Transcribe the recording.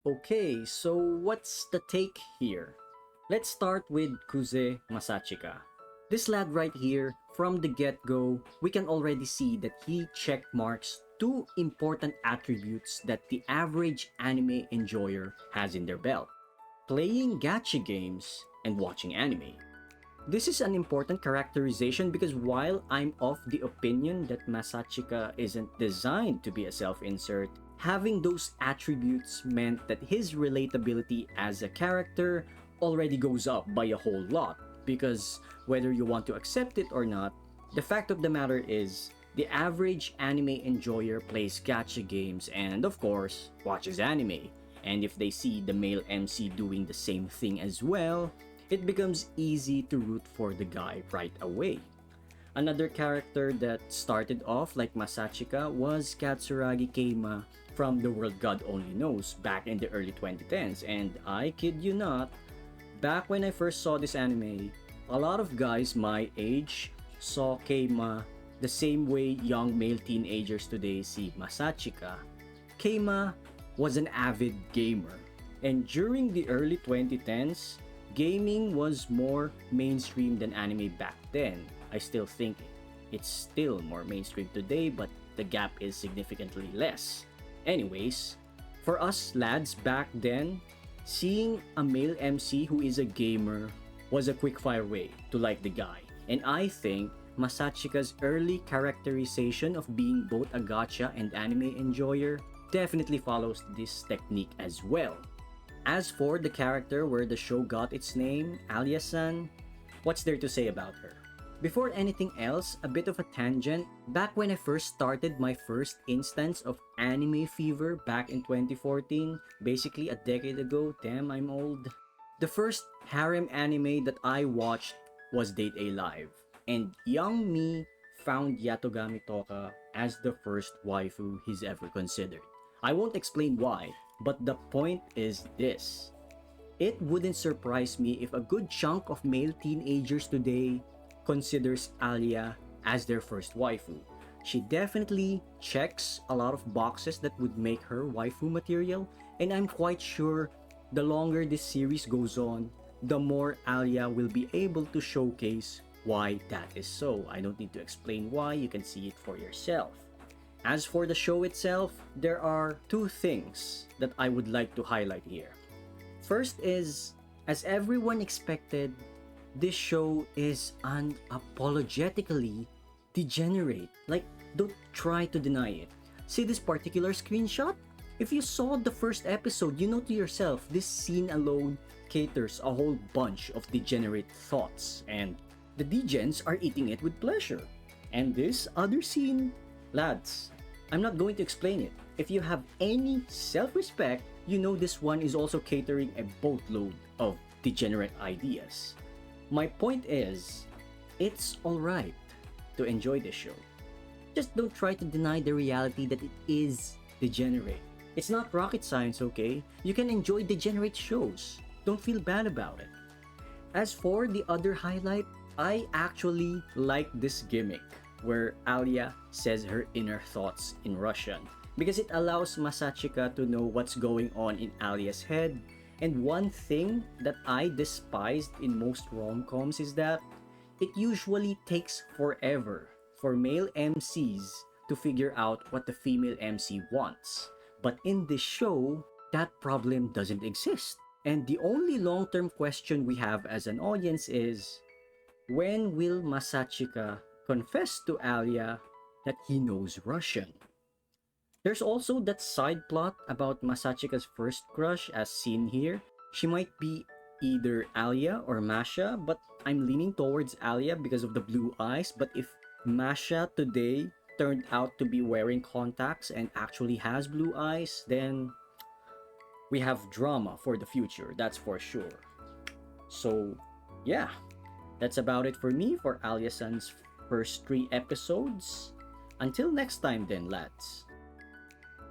Okay, so what's the take here? Let's start with Kuze Masachika. This lad right here, from the get-go, we can already see that he check marks two important attributes that the average anime enjoyer has in their belt: playing gacha games and watching anime. This is an important characterization because while I'm of the opinion that Masachika isn't designed to be a self-insert, having those attributes meant that his relatability as a character already goes up by a whole lot. Because whether you want to accept it or not, the fact of the matter is, the average anime enjoyer plays gacha games and, of course, watches anime. And if they see the male MC doing the same thing as well, it becomes easy to root for the guy right away. Another character that started off like Masachika was Katsuragi Keima from The World God Only Knows back in the early 2010s, and I kid you not, back when I first saw this anime, a lot of guys my age saw Keima the same way young male teenagers today see Masachika. Keima was an avid gamer, and during the early 2010s, gaming was more mainstream than anime back then. I still think it's still more mainstream today, but the gap is significantly less. Anyways, for us lads back then, seeing a male MC who is a gamer was a quickfire way to like the guy. And I think Masachika's early characterization of being both a gacha and anime enjoyer definitely follows this technique as well. As for the character where the show got its name, Alya-san, what's there to say about her? Before anything else, a bit of a tangent. Back when I first started my first instance of anime fever back in 2014, basically a decade ago, damn I'm old. The first harem anime that I watched was Date A Live, and young me found Yatogami Toka as the first waifu he's ever considered. I won't explain why, but the point is this. It wouldn't surprise me if a good chunk of male teenagers today considers Alya as their first waifu. She definitely checks a lot of boxes that would make her waifu material, and I'm quite sure the longer this series goes on, the more Alya will be able to showcase why that is so. I don't need to explain why, you can see it for yourself. As for the show itself, there are two things that I would like to highlight here. First is, as everyone expected, this show is unapologetically degenerate. Like, don't try to deny it. See this particular screenshot? If you saw the first episode, you know to yourself, this scene alone caters a whole bunch of degenerate thoughts, and the degens are eating it with pleasure. And this other scene, lads, I'm not going to explain it. If you have any self-respect, you know this one is also catering a boatload of degenerate ideas. My point is, it's alright to enjoy this show. Just don't try to deny the reality that it is degenerate. It's not rocket science, okay? You can enjoy degenerate shows. Don't feel bad about it. As for the other highlight, I actually like this gimmick where Alya says her inner thoughts in Russian, because it allows Masachika to know what's going on in Alya's head. And one thing that I despised in most rom-coms is that it usually takes forever for male MCs to figure out what the female MC wants. But in this show, that problem doesn't exist. And the only long-term question we have as an audience is, when will Masachika confess to Alya that he knows Russian? There's also that side plot about Masachika's first crush as seen here. She might be either Alya or Masha, but I'm leaning towards Alya because of the blue eyes. But if Masha today turned out to be wearing contacts and actually has blue eyes, then we have drama for the future, that's for sure. So yeah, that's about it for me for Alya-san's first 3 episodes. Until next time then, lads.